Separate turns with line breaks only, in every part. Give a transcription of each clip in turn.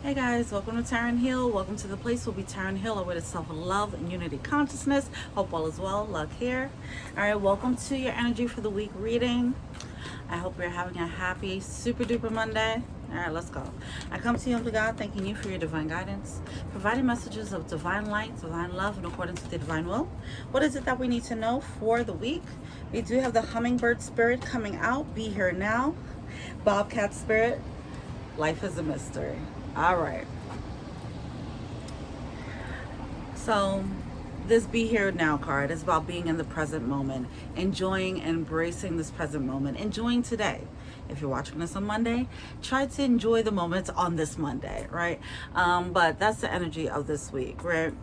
Hey guys, welcome to Taryn Hill. Welcome to the place where we Taryn Hill, where it's self-love and unity consciousness. Hope all is well. Luck here. All right, welcome to your energy for the week reading. I hope you're having a happy, super duper Monday. All right, let's go. I come to you, Holy God, thanking you for your divine guidance, providing messages of divine light, divine love, in accordance with the divine will. What is it that we need to know for the week? We do have the hummingbird spirit coming out. Be here now. Bobcat spirit. Life is a mystery. All right. So this be here now card is about being in the present moment, enjoying, embracing this present moment, enjoying today. If you're watching this on Monday, try to enjoy the moments on this Monday, right? But that's the energy of this week, right?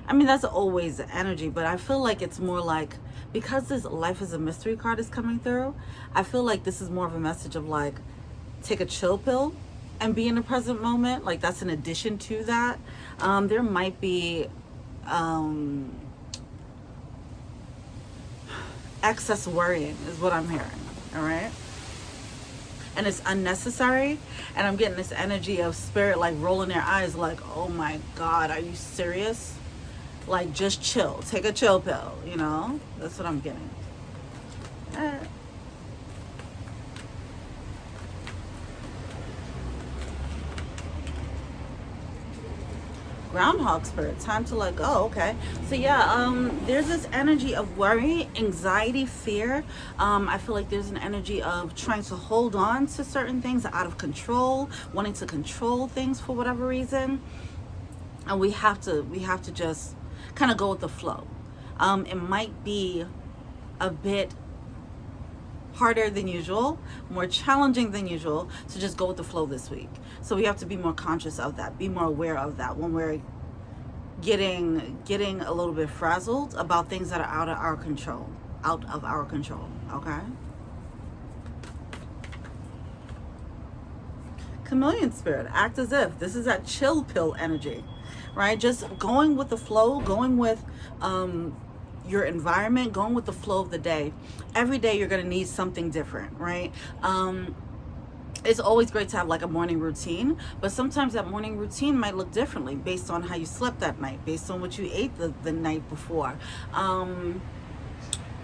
I mean, that's always the energy, but I feel like it's more like, because this life is a mystery card is coming through, I feel like this is more of a message of like, take a chill pill and be in the present moment. Like, that's an addition to that. There might be excess worrying is what I'm hearing. All right, and it's unnecessary, and I'm getting this energy of spirit like rolling their eyes like, oh my God, are you serious? Like, just chill, take a chill pill, you know. That's what I'm getting. Groundhog spirit, time to let go. Okay, so yeah, there's this energy of worry, anxiety, fear. I feel like there's an energy of trying to hold on to certain things, out of control, wanting to control things for whatever reason, and we have to just kind of go with the flow. It might be a bit harder than usual, more challenging than usual to just go with the flow this week. So we have to be more conscious of that, be more aware of that when we're getting a little bit frazzled about things that are out of our control, okay? Chameleon spirit, act as if. This is that chill pill energy, right? Just going with the flow, going with your environment, going with the flow of the day. Every day you're going to need something different, right? It's always great to have like a morning routine, but sometimes that morning routine might look differently based on how you slept that night, based on what you ate the night before.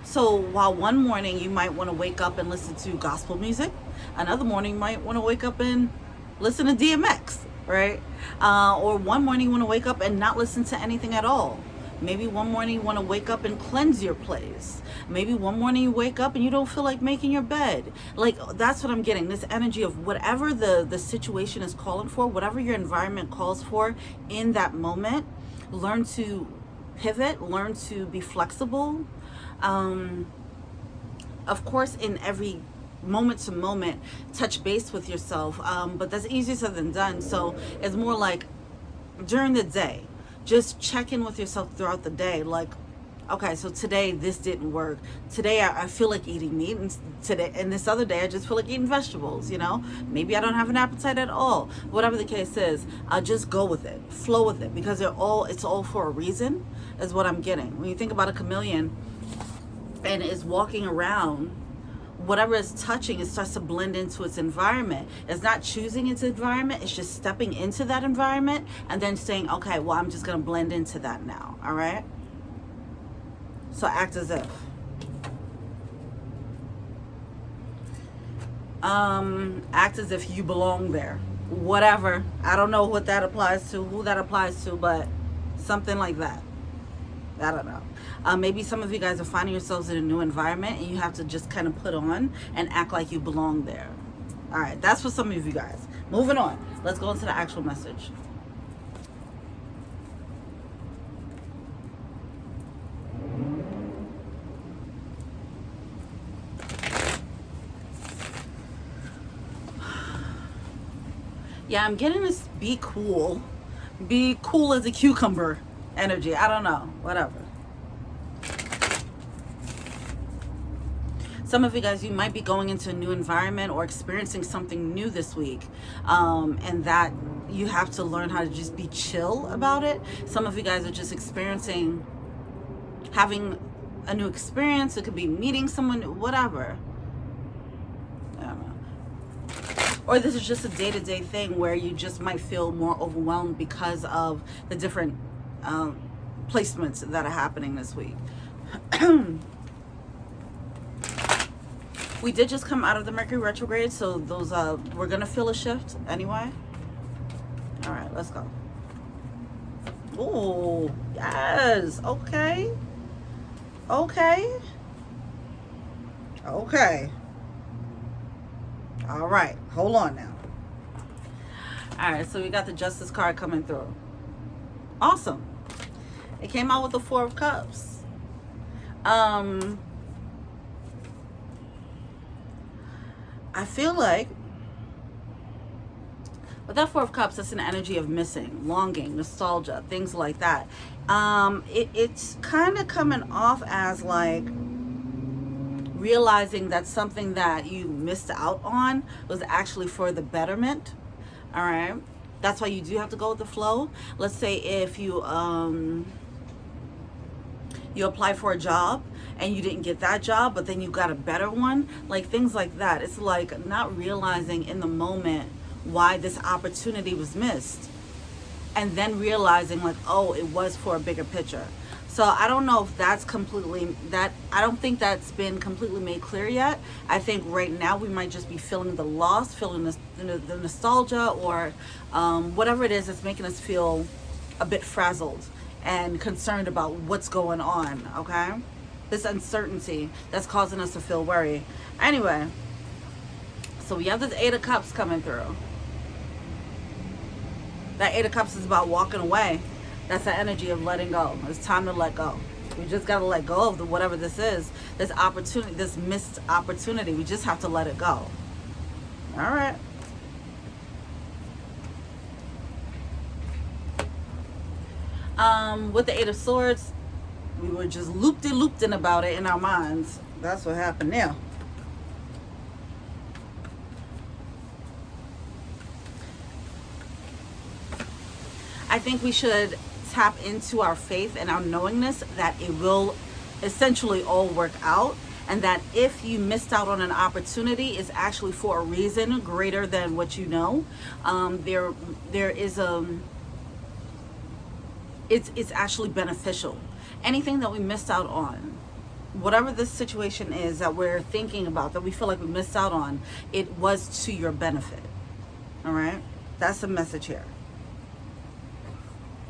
So while one morning you might want to wake up and listen to gospel music, another morning you might want to wake up and listen to DMX, right? Or one morning you want to wake up and not listen to anything at all. Maybe one morning you want to wake up and cleanse your place. Maybe one morning you wake up and you don't feel like making your bed. Like, that's what I'm getting. This energy of whatever the situation is calling for, whatever your environment calls for in that moment, learn to pivot, learn to be flexible. Of course, in every moment to moment, touch base with yourself. But that's easier said than done. So it's more like during the day, just check in with yourself throughout the day. Like, okay, so today this didn't work. Today I feel like eating meat, and this other day I just feel like eating vegetables, you know? Maybe I don't have an appetite at all. Whatever the case is, just go with it, flow with it, because it's all for a reason, is what I'm getting. When you think about a chameleon and is walking around, whatever it's touching, it starts to blend into its environment. It's not choosing its environment, it's just stepping into that environment and then saying, okay, well, I'm just gonna blend into that now, all right? So act as if. Act as if you belong there. Whatever. I don't know what that applies to, who that applies to, but something like that. I don't know. Maybe some of you guys are finding yourselves in a new environment and you have to just kind of put on and act like you belong there. All right, that's for some of you guys. Moving on. Let's go into the actual message. Yeah, I'm getting this be cool as a cucumber energy. I don't know, whatever. Some of you guys, you might be going into a new environment or experiencing something new this week, and that you have to learn how to just be chill about it. Some of you guys are just having a new experience. It could be meeting someone, whatever. I don't know. Or this is just a day-to-day thing where you just might feel more overwhelmed because of the different placements that are happening this week. We did just come out of the Mercury retrograde, so those we're gonna feel a shift anyway. All right, let's go. Oh, yes. Okay. Okay. Okay. All right. Hold on now. All right, so we got the Justice card coming through. Awesome. It came out with the Four of Cups. I feel like with that Four of Cups, that's an energy of missing, longing, nostalgia, things like that. It's kind of coming off as like realizing that something that you missed out on was actually for the betterment. All right. That's why you do have to go with the flow. Let's say if you apply for a job and you didn't get that job, but then you got a better one, like things like that. It's like not realizing in the moment why this opportunity was missed, and then realizing like, oh, it was for a bigger picture. So I don't know if that's I don't think that's been completely made clear yet. I think right now we might just be feeling the loss, feeling the nostalgia, or whatever it is that's making us feel a bit frazzled and concerned about what's going on, okay? This uncertainty that's causing us to feel worried. Anyway, so we have this Eight of Cups coming through. That Eight of Cups is about walking away. That's the energy of letting go. It's time to let go. We just got to let go of whatever this is, this opportunity, this missed opportunity. We just have to let it go. All right. With the Eight of Swords, we were just looped-de-looped-in about it in our minds. That's what happened there. I think we should tap into our faith and our knowingness that it will essentially all work out, and that if you missed out on an opportunity, it's actually for a reason greater than what you know. There is it's actually beneficial. Anything that we missed out on, whatever this situation is that we're thinking about, that we feel like we missed out on, it was to your benefit. All right, that's the message here.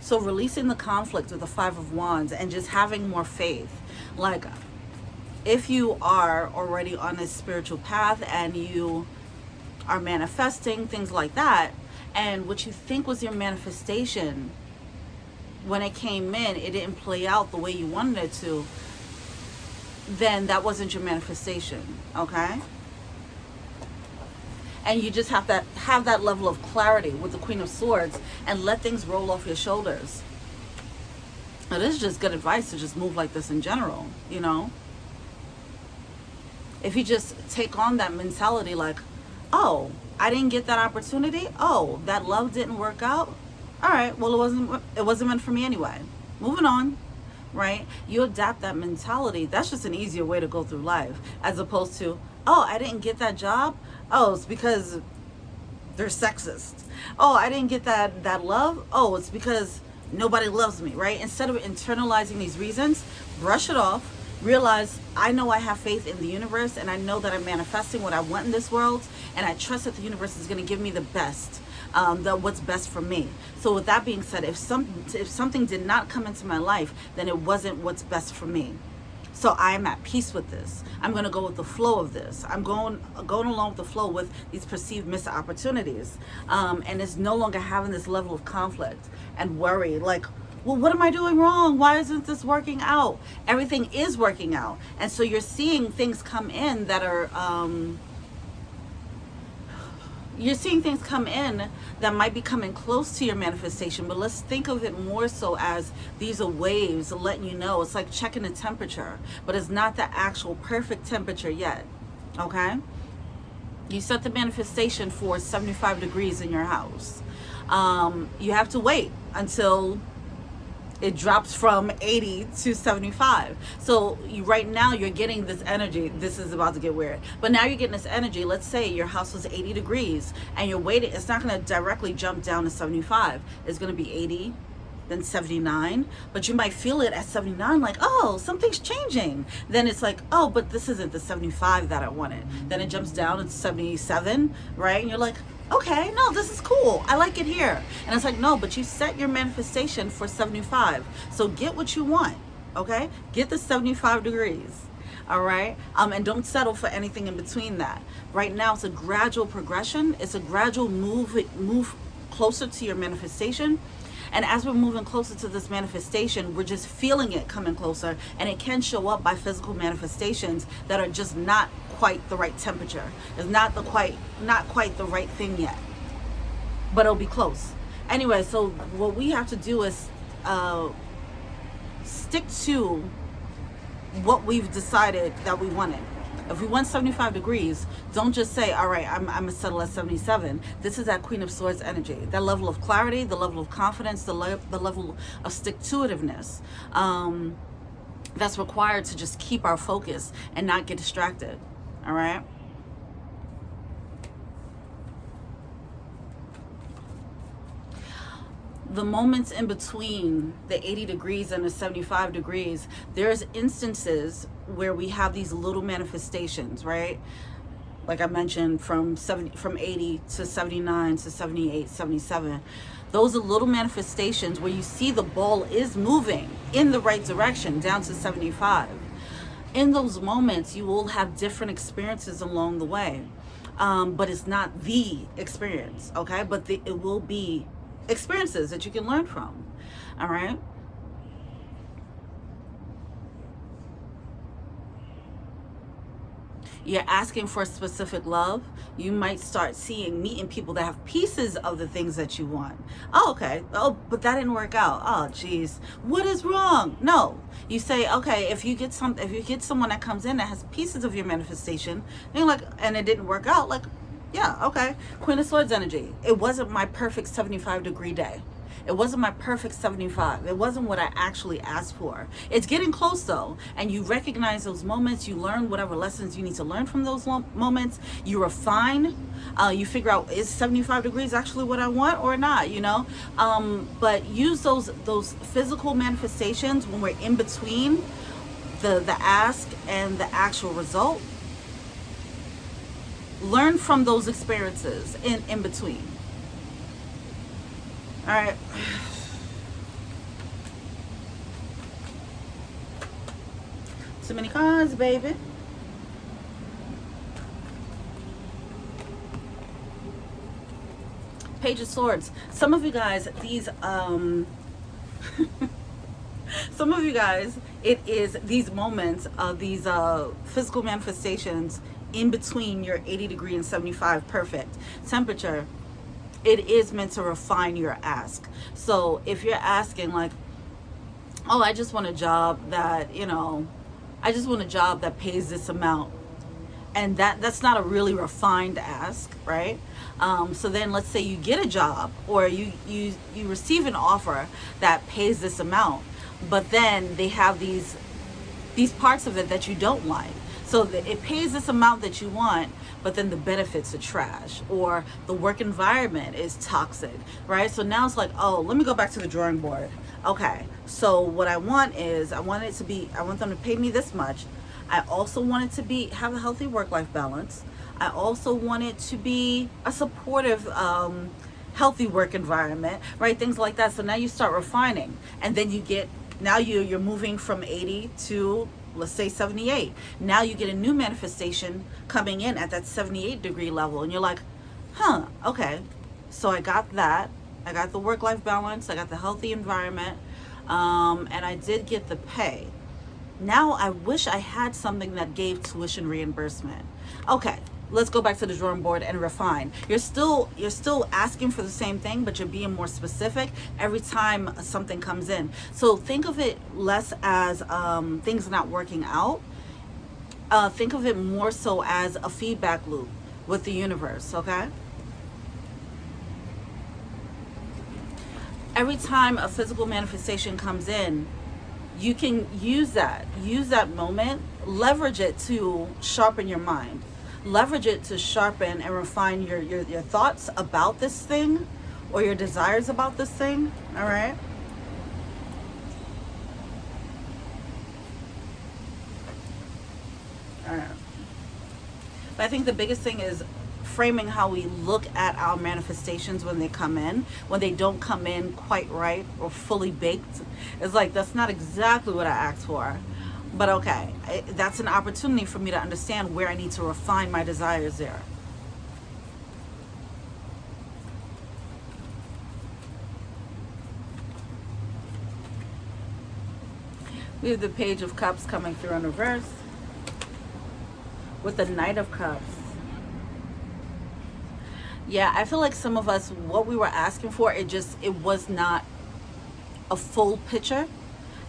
So releasing the conflict with the Five of Wands and just having more faith. Like, if you are already on this spiritual path and you are manifesting, things like that, and what you think was your manifestation, when it came in, it didn't play out the way you wanted it to, then that wasn't your manifestation, okay? And you just have to have that level of clarity with the Queen of Swords and let things roll off your shoulders. Now, this is just good advice to just move like this in general, you know? If you just take on that mentality like, oh, I didn't get that opportunity. Oh, that love didn't work out. All right, well, it wasn't meant for me anyway. Moving on, right? You adapt that mentality. That's just an easier way to go through life, as opposed to, oh, I didn't get that job. Oh, it's because they're sexist. Oh, I didn't get that love. Oh, it's because nobody loves me, right? Instead of internalizing these reasons, brush it off. Realize, I know I have faith in the universe, and I know that I'm manifesting what I want in this world, and I trust that the universe is going to give me the best, what's best for me. So with that being said, if something did not come into my life, then it wasn't what's best for me. So I'm at peace with this. I'm going to go with the flow of this. I'm going along with the flow with these perceived missed opportunities, and it's no longer having this level of conflict and worry, like, well, what am I doing wrong? Why isn't this working out? Everything is working out. And so you're seeing things come in that are, that might be coming close to your manifestation, but let's think of it more so as these are waves letting you know. It's like checking the temperature, but it's not the actual perfect temperature yet, okay? You set the manifestation for 75 degrees in your house. You have to wait until It drops from 80 to 75. So right now you're getting this energy. This is about to get weird. But now you're getting this energy. Let's say your house was 80 degrees and you're waiting. It's not going to directly jump down to 75. It's going to be 80, then 79. But you might feel it at 79 like, oh, something's changing. Then it's like, oh, but this isn't the 75 that I wanted. Then it jumps down to 77, right? And you're like, okay, no, this is cool. I like it here. And it's like, no, but you set your manifestation for 75. So get what you want, okay? Get the 75 degrees, all right? And don't settle for anything in between that. Right now, it's a gradual progression. It's a gradual move closer to your manifestation. And as we're moving closer to this manifestation, we're just feeling it coming closer. And it can show up by physical manifestations that are just not quite the right temperature. It's not quite the right thing yet. But it'll be close. Anyway, so what we have to do is stick to what we've decided that we wanted. If we want 75 degrees, don't just say, all right, I'm going to settle at 77. This is that Queen of Swords energy. That level of clarity, the level of confidence, the level of stick-to-itiveness that's required to just keep our focus and not get distracted. All right? The moments in between the 80 degrees and the 75 degrees, there's instances where we have these little manifestations, right? Like I mentioned, from 80 to 79 to 78, 77. Those are little manifestations where you see the ball is moving in the right direction down to 75. In those moments, you will have different experiences along the way. But it's not the experience, okay? But it will be experiences that you can learn from. All right? You're asking for specific love. You might start meeting people that have pieces of the things that you want. Oh, okay. Oh, but that didn't work out. Oh, geez. What is wrong? No. You say, okay, if you get someone that comes in that has pieces of your manifestation, and you're like, and it didn't work out, like, yeah, okay. Queen of Swords energy. It wasn't my perfect 75-degree day. It wasn't my perfect 75. It wasn't what I actually asked for. It's getting close though. And you recognize those moments. You learn whatever lessons you need to learn from those moments. You refine. You figure out, is 75 degrees actually what I want or not, you know? But use those physical manifestations when we're in between the ask and the actual result. Learn from those experiences in between. All right. Too many cards, baby. Page of Swords. Some of you guys, some of you guys, it is these moments of these physical manifestations in between your 80 degree and 75 perfect temperature. It is meant to refine your ask. So if you're asking like, oh, I just want a job that, I just want a job that pays this amount. And that's not a really refined ask, right? So then let's say you get a job or you receive an offer that pays this amount, but then they have these parts of it that you don't like. So it pays this amount that you want, but then the benefits are trash, or the work environment is toxic, right? So now it's like, oh, let me go back to the drawing board. Okay, so what I want them to pay me this much. I also want it to have a healthy work-life balance. I also want it to be a supportive, healthy work environment, right? Things like that. So now you start refining, and then you're moving from 80 to, let's say, 78. Now you get a new manifestation coming in at that 78 degree level, and you're like, okay, so I got that. I got the work-life balance. I got the healthy environment, and I did get the pay. Now I wish I had something that gave tuition reimbursement. Okay, let's go back to the drawing board and refine. You're still asking for the same thing, but you're being more specific every time something comes in. So think of it less as things not working out. Think of it more so as a feedback loop with the universe, okay? Every time a physical manifestation comes in, you can use that moment, leverage it to sharpen your mind, leverage it to sharpen and refine your thoughts about this thing, or your desires about this thing. All right. All right. But I think the biggest thing is framing how we look at our manifestations when they come in. When they don't come in quite right or fully baked, it's like, that's not exactly what I asked for. But okay, that's an opportunity for me to understand where I need to refine my desires there. We have the Page of Cups coming through in reverse with the Knight of Cups. Yeah, I feel like some of us, what we were asking for, it was not a full picture.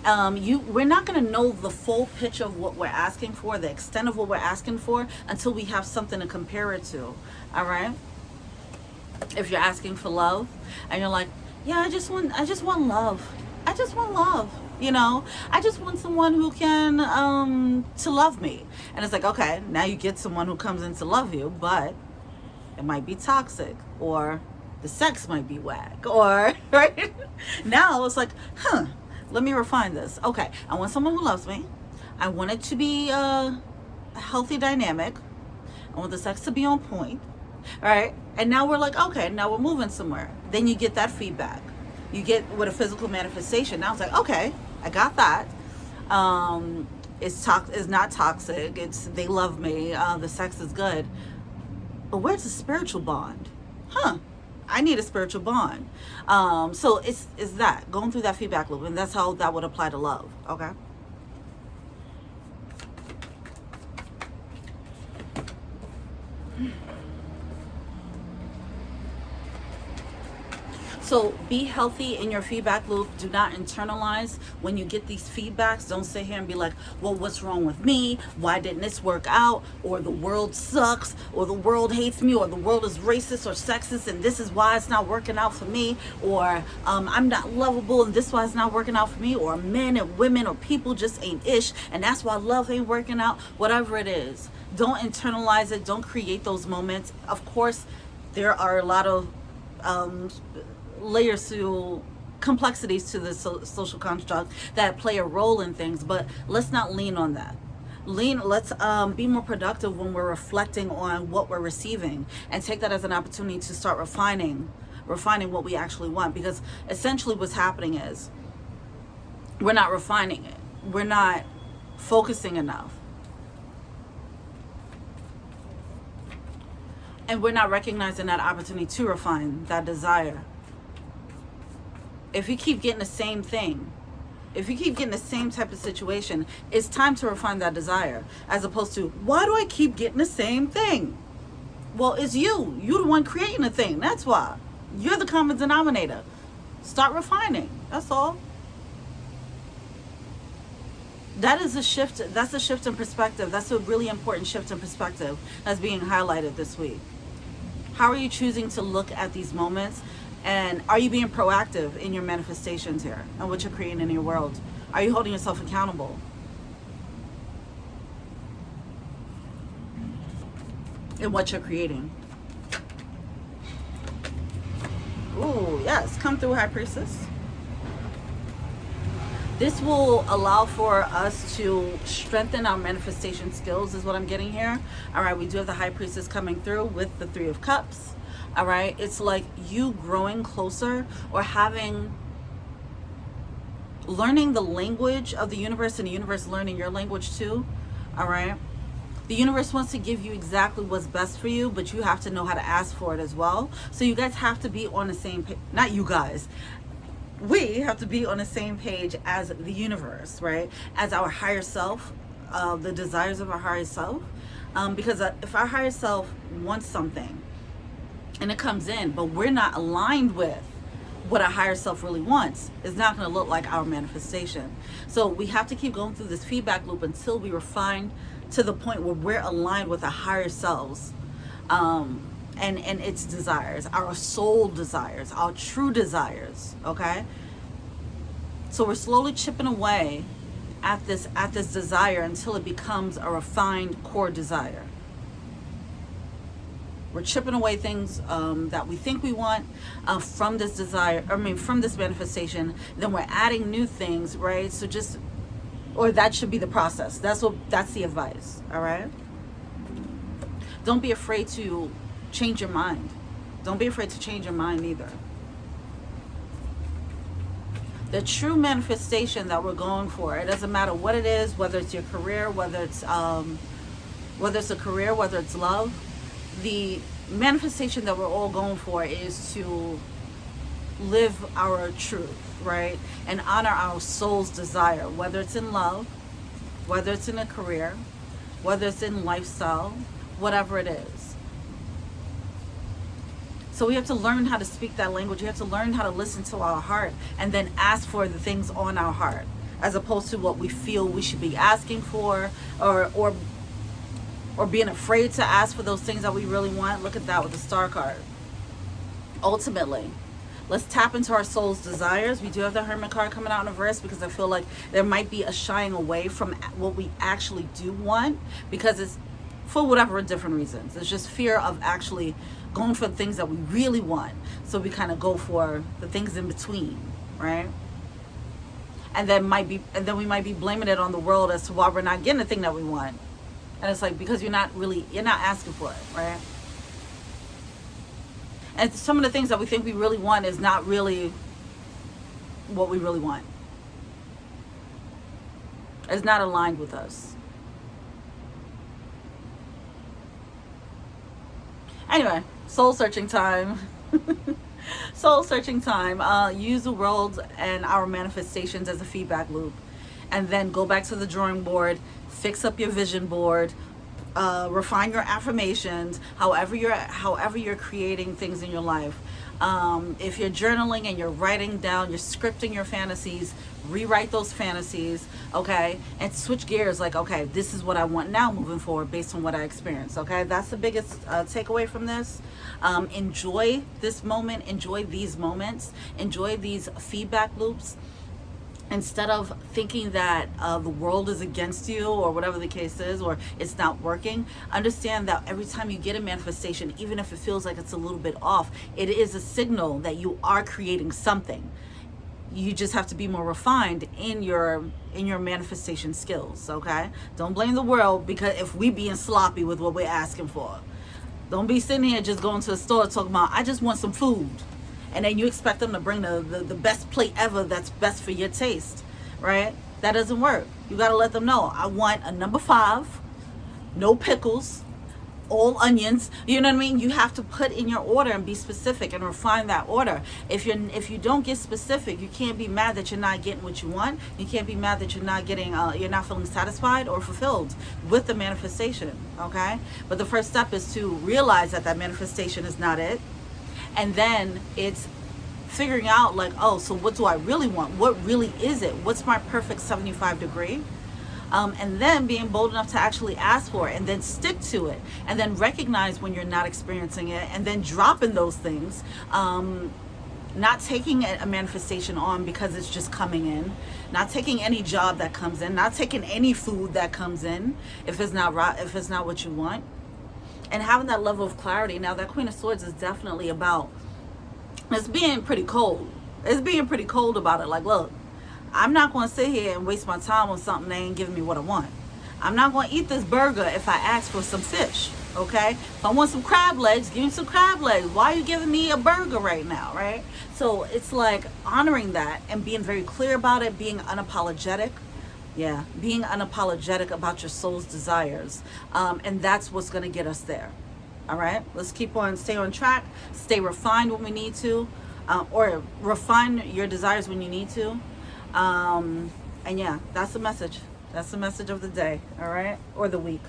We're not going to know the full picture of what we're asking for, the extent of what we're asking for, until we have something to compare it to. All right. If you're asking for love and you're like, yeah, I just want love. I just want love. You know, I just want someone who can, to love me. And it's like, okay, now you get someone who comes in to love you, but it might be toxic, or the sex might be whack, or, right? Now it's like, let me refine this. Okay, I want someone who loves me. I want it to be a healthy dynamic. I want the sex to be on point, right? And now we're like, okay, now we're moving somewhere. Then you get that feedback. You get with a physical manifestation. Now it's like, okay, I got that. It's not toxic. They love me. The sex is good. But where's the spiritual bond? I need a spiritual bond. So it's that, going through that feedback loop, and that's how that would apply to love. Okay. So be healthy in your feedback loop. Do not internalize when you get these feedbacks. Don't sit here and be like, well, what's wrong with me? Why didn't this work out? Or the world sucks, or the world hates me, or the world is racist or sexist, and this is why it's not working out for me. Or I'm not lovable, and this is why it's not working out for me. Or men and women or people just ain't ish, and that's why love ain't working out. Whatever it is, don't internalize it. Don't create those moments. Of course, there are a lot of layers to complexities to the social construct that play a role in things, but let's not lean on that. Let's be more productive when we're reflecting on what we're receiving, and take that as an opportunity to start refining what we actually want. Because essentially what's happening is we're not refining it. We're not focusing enough. And we're not recognizing that opportunity to refine that desire. If you keep getting the same thing, if you keep getting the same type of situation, it's time to refine that desire, as opposed to, why do I keep getting the same thing? Well, it's you. You're the one creating the thing. That's why. You're the common denominator. Start refining. That's all. That is a shift. That's a shift in perspective. That's a really important shift in perspective that's being highlighted this week. How are you choosing to look at these moments? And are you being proactive in your manifestations here and what you're creating in your world? Are you holding yourself accountable? In what you're creating? Ooh, yes. Come through, High Priestess. This will allow for us to strengthen our manifestation skills, is what I'm getting here. All right, we do have the High Priestess coming through with the Three of Cups. All right, it's like you growing closer, or learning the language of the universe, and the universe learning your language too. All right, the universe wants to give you exactly what's best for you, but you have to know how to ask for it as well. So you guys have to be on the same page. Not you guys. We have to be on the same page as the universe, right? As our higher self, the desires of our higher self. Because if our higher self wants something, and it comes in, but we're not aligned with what our higher self really wants, it's not going to look like our manifestation. So we have to keep going through this feedback loop until we refine to the point where we're aligned with our higher selves. and its desires, our soul desires, our true desires, okay? So we're slowly chipping away at this desire until it becomes a refined core desire. We're chipping away things that we think we want from this desire, from this manifestation. Then we're adding new things, right? So or that should be the process. That's the advice, all right? Don't be afraid to change your mind. Don't be afraid to change your mind either. The true manifestation that we're going for, it doesn't matter what it is, whether it's your career, whether it's a career, whether it's love. The manifestation that we're all going for is to live our truth, right? And honor our soul's desire, whether it's in love, whether it's in a career, whether it's in lifestyle, whatever it is. So we have to learn how to speak that language. You have to learn how to listen to our heart and then ask for the things on our heart, as opposed to what we feel we should be asking for, or being afraid to ask for those things that we really want. Look at that with the Star card. Ultimately, let's tap into our soul's desires. We do have the Hermit card coming out in reverse because I feel like there might be a shying away from what we actually do want, because it's for whatever different reasons. It's just fear of actually going for the things that we really want. So we kind of go for the things in between, right? And then we might be blaming it on the world as to why we're not getting the thing that we want. And it's like, because you're not asking for it, right? And some of the things that we think we really want is not really what we really want. It's not aligned with us. Anyway, soul searching time. Soul searching time. Use the world and our manifestations as a feedback loop. And then go back to the drawing board, fix up your vision board, refine your affirmations, however you're creating things in your life. If you're journaling and you're writing down, you're scripting your fantasies, rewrite those fantasies, okay? And switch gears, like, okay, this is what I want now moving forward based on what I experienced, okay? That's the biggest takeaway from this. Enjoy this moment, enjoy these moments, enjoy these feedback loops. Instead of thinking that the world is against you or whatever the case is, or it's not working, understand that every time you get a manifestation, even if it feels like it's a little bit off, it is a signal that you are creating something. You just have to be more refined in your manifestation skills, okay? Don't blame the world, because if we being sloppy with what we're asking for. Don't be sitting here just going to the store talking about, I just want some food. And then you expect them to bring the best plate ever that's best for your taste, right? That doesn't work. You got to let them know, I want a number 5, no pickles, all onions. You know what I mean? You have to put in your order and be specific and refine that order. If you don't get specific, you can't be mad that you're not getting what you want. You can't be mad that you're not feeling satisfied or fulfilled with the manifestation, okay? But the first step is to realize that manifestation is not it. And then it's figuring out, like, oh, so what do I really want? What really is it? What's my perfect 75 degree? And then being bold enough to actually ask for it, and then stick to it, and then recognize when you're not experiencing it, and then dropping those things. Not taking a manifestation on because it's just coming in, not taking any job that comes in, not taking any food that comes in if it's not what you want. And having that level of clarity. Now, that Queen of Swords is definitely about, it's being pretty cold. It's being pretty cold about it. Like, look, I'm not going to sit here and waste my time on something they ain't giving me what I want. I'm not going to eat this burger if I ask for some fish, okay? If I want some crab legs, give me some crab legs. Why are you giving me a burger right now, right? So it's like honoring that and being very clear about it, being unapologetic. Yeah, being unapologetic about your soul's desires. And that's what's going to get us there. All right? Let's stay on track, stay refined when we need to, or refine your desires when you need to. And yeah, that's the message. That's the message of the day, all right? Or the week.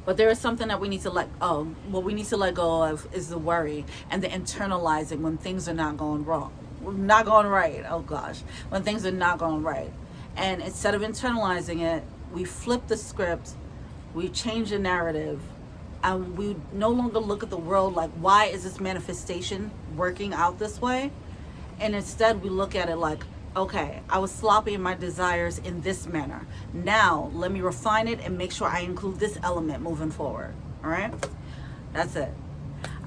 But there is something that we need to what we need to let go of is the worry and the internalizing when things are not going wrong. Not going right. Oh gosh. When things are not going right. And instead of internalizing it, we flip the script, we change the narrative, and we no longer look at the world like, why is this manifestation working out this way? And instead we look at it like, okay, I was sloppy in my desires in this manner. Now let me refine it and make sure I include this element moving forward. All right, that's it.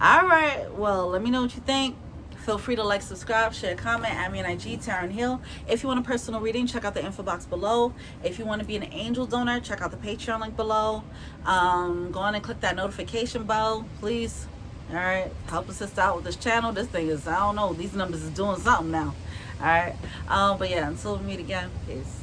All right, well, let me know what you think. Feel free to like, subscribe, share, comment. Add me on IG, Taryn Hill. If you want a personal reading, check out the info box below. If you want to be an angel donor, check out the Patreon link below. Go on and click that notification bell, please. All right, help us out with this channel. This thing is, I don't know, these numbers is doing something now. All right, but yeah, until we meet again, peace.